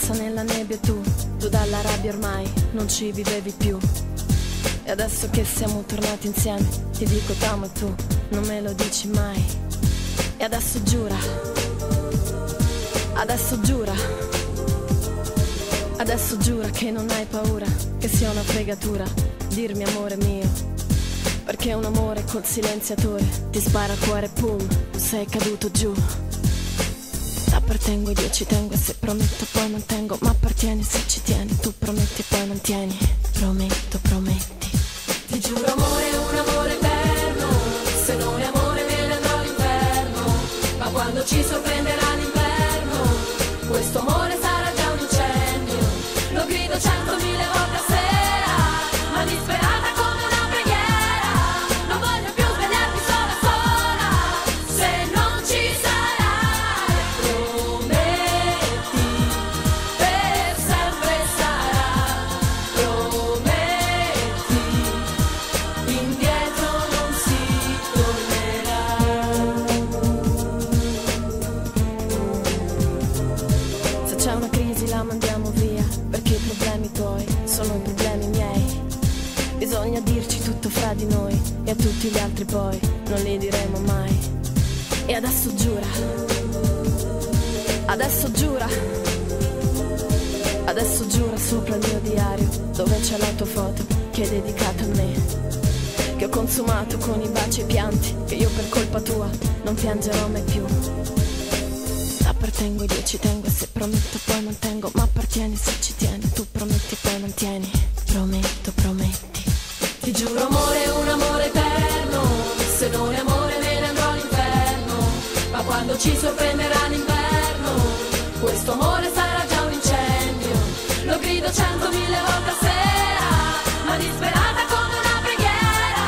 persa nella nebbia e tu dalla rabbia ormai non ci vivevi più. E adesso che siamo tornati insieme ti dico t'amo e tu non me lo dici mai. E adesso giura, adesso giura, adesso giura che non hai paura, che sia una fregatura dirmi amore mio, perché un amore col silenziatore ti spara al cuore, pum, sei caduto giù. T'appartengo ed io ci tengo, e se prometto poi mantengo, ma appartieni se ci tieni, tu prometti e poi mantieni, prometto, prometti. Ti giuro amore, un amore eterno, se non è amore me ne andrò all'inferno, ma quando ci sorprenderà l'inverno, questo amore sarà già un incendio, lo grido 100.000 volte a sera, ma disperata come una preghiera, non voglio più svegliarmi sola sola, se non ci sarai, prometti, per sempre sarà, prometti, indietro non si tornerà. Se c'è una crisi la mandiamo via, perché i problemi tuoi sono i problemi miei. Bisogna dirci tutto fra di noi, e a tutti gli altri poi non li diremo mai. E adesso giura, adesso giura, adesso giura sopra il mio diario, dove c'è la tua foto che è dedicata a me, che ho consumato con i baci e i pianti, che io per colpa tua non piangerò mai più. T'appartengo ed io ci tengo, e se prometto poi mantengo, ma appartieni se ci tieni, tu prometti e poi mantieni, prometto, prometti. Ti giuro amore, un amore eterno, se non è amore me ne andrò all'inferno, ma quando ci sorprenderà l'inverno, questo amore sarà già un incendio, lo grido 100.000 volte a sera, ma disperata come una preghiera,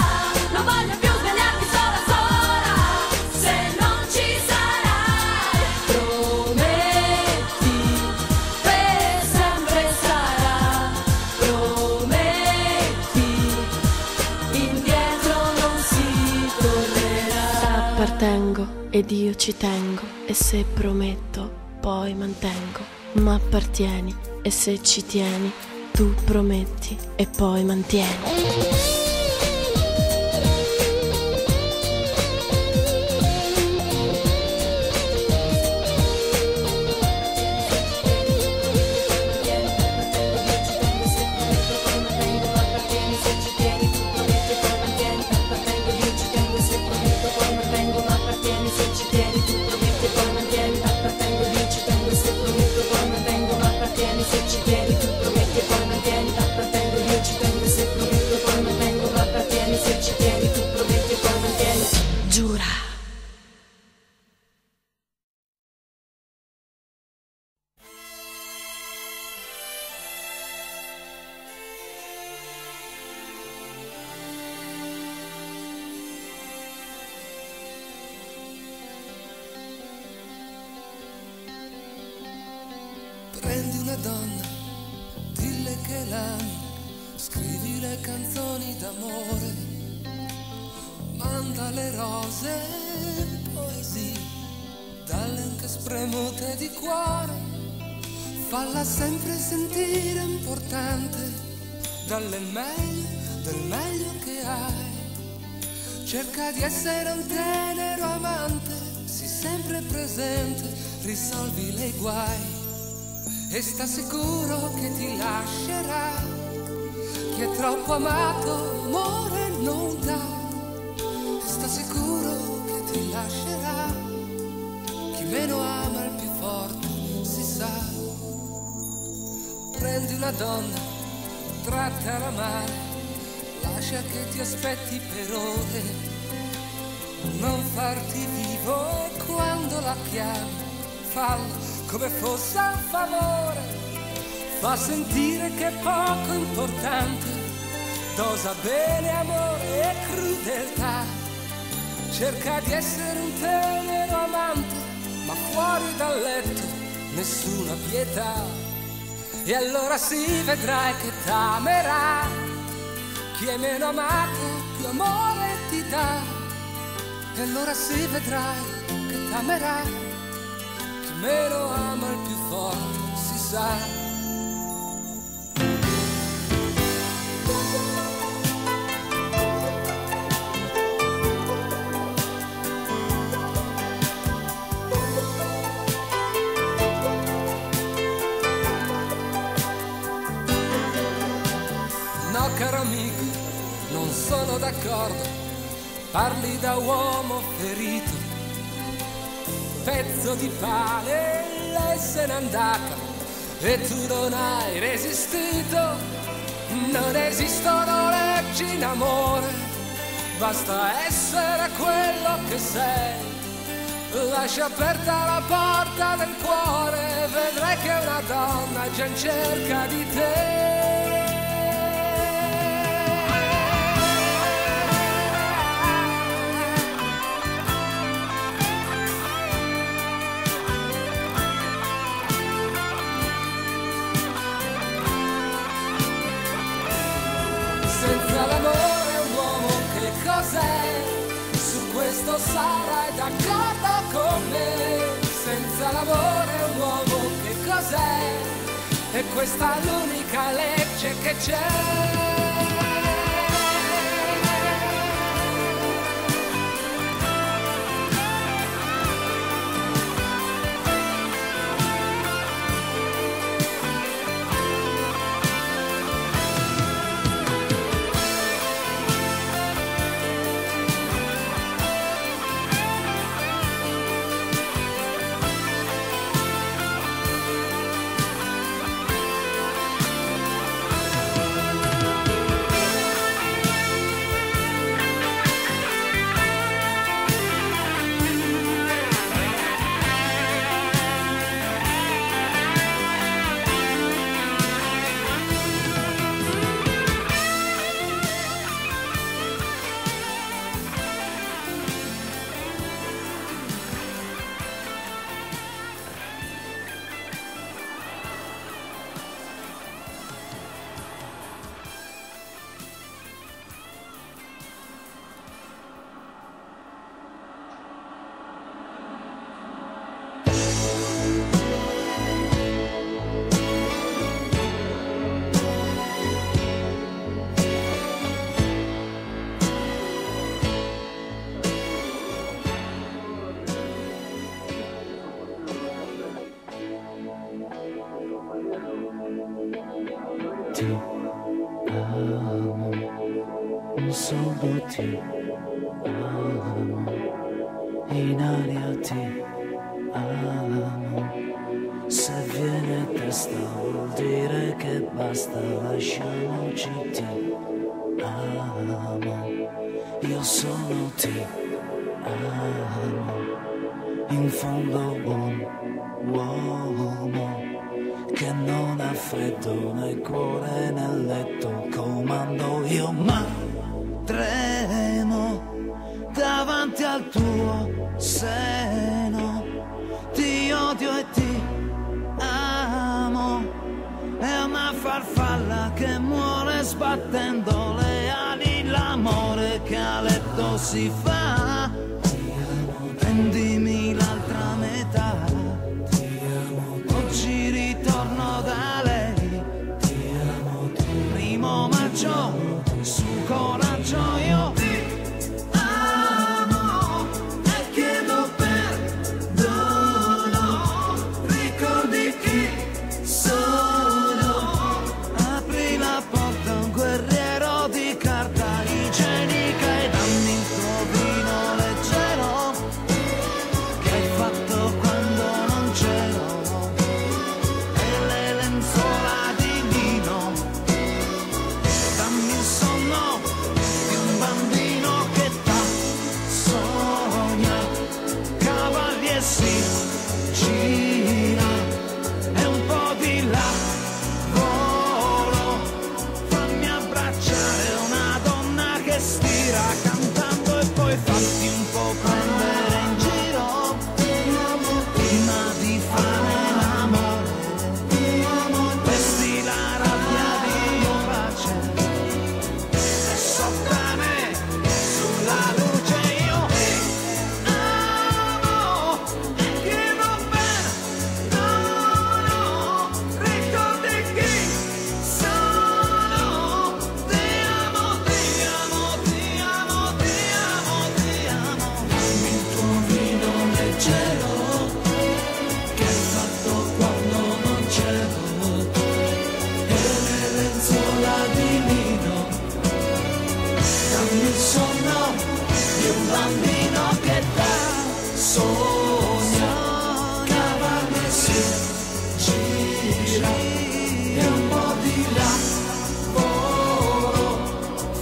non voglio più svegliarmi sola sola, se non ci sarai, prometti, per sempre sarà, prometti, indietro non si tornerà. T'appartengo ed io ci tengo, e se prometto poi mantengo, ma appartieni e se ci tieni, tu prometti e poi mantieni. Giura. Prendi una donna, dille che l'ami, scrivi le canzoni d'amore, manda le rose, poesie, dalle anche spremute di cuore, falla sempre sentire importante, dalle meglio, del meglio che hai, cerca di essere un tenero amante, sii sempre presente, risolvi le guai. E sta sicuro che ti lascerà, chi è troppo amato amore non dà. E sta sicuro che ti lascerà, chi meno ama il più forte si sa. Prendi una donna, trattala male, lascia che ti aspetti per ore, non farti vivo e quando la chiami fallo come fosse un favore, fa sentire che è poco importante, dosa bene amore e crudeltà, cerca di essere un tenero amante, ma fuori dal letto nessuna pietà, e allora si vedrai che t'amerà, chi è meno amato più amore ti dà, e allora si vedrai che t'amerà, meno ama il più forte si sa. No, caro amico, non sono d'accordo, parli da uomo ferito, pezzo di pane, lei se n'è andata e tu non hai resistito. Non esistono leggi in amore, basta essere quello che sei. Lascia aperta la porta del cuore, vedrai che una donna è già in cerca di te. Senza l'amore un uomo che cos'è? Su questo sarai d'accordo con me. Senza l'amore un uomo che cos'è? E questa è l'unica legge che c'è. Ti amo, un solo ti amo, in aria ti amo. Se viene a testa vuol dire che basta, lasciamoci, ti amo. Io sono ti amo, in fondo buon uomo che non ha freddo nel cuore nel letto, comando io ma tremo davanti al tuo seno, ti odio e ti amo, è una farfalla che muore sbattendo le ali, l'amore che a letto si fa, prendimi l'altra metà. Oggi ritorno da lei, ti amo tu. Primo maggio, su coraggio io ti amo e chiedo perdono. Ricordi chi sono? Apri la porta a un guerriero di carta igienica e dammi il tuo vino leggero che hai fatto quando non c'ero. bambino che da sogna, cavallo si gira e un po' di lavoro.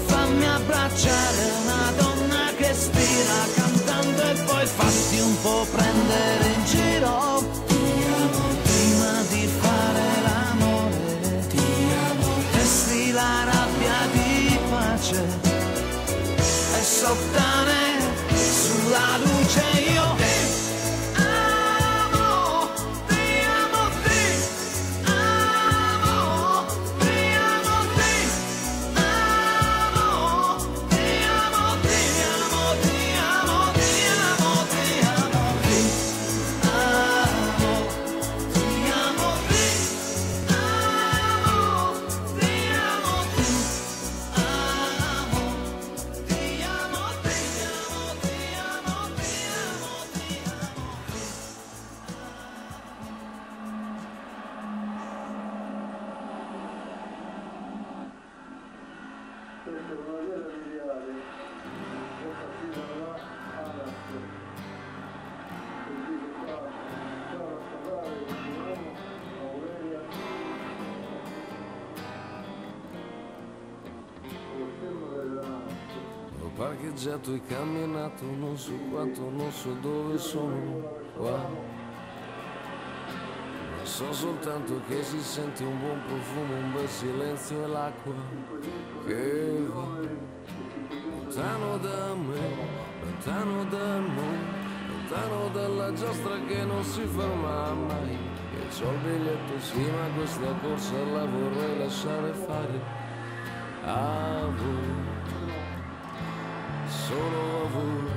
Fammi abbracciare una donna che spira cantando e poi fatti un po' prendere in giro. Ti amo prima di fare l'amore, ti amo, testi la rabbia di pace e sottane sulla luce io ti amo, ti amo, ti amo, ti amo, ti amo, ti amo, ti amo, ti amo, ti amo, ti amo, ti amo, ti amo, ti Ho parcheggiato e camminato, non so quanto, non so dove sono qua. Ma so soltanto che si sente un buon profumo, un bel silenzio e l'acqua che va lontano da me, lontano da noi, lontano dalla giostra che non si ferma mai. E c'ho il biglietto sì, ma questa corsa la vorrei lasciare fare a voi, solo a voi,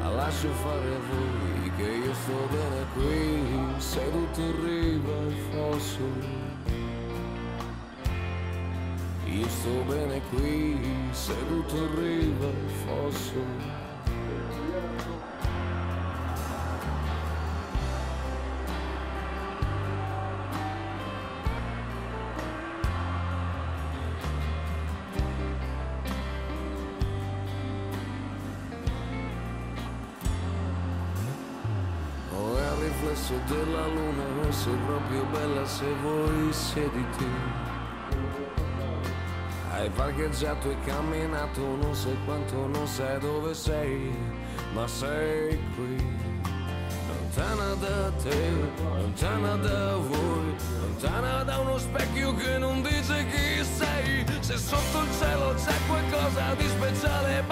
la lascio fare a voi, che io sto bene qui, seduto in riva al fosso. Io sto bene qui, seduto in riva al fosso. Riflesso della luna, sei proprio bella se vuoi siediti. Hai parcheggiato e camminato, non sai quanto, non sai dove sei, ma sei qui. Lontana da te, lontana da voi, lontana da uno specchio che non dice chi sei. Se sotto il cielo c'è qualcosa di speciale,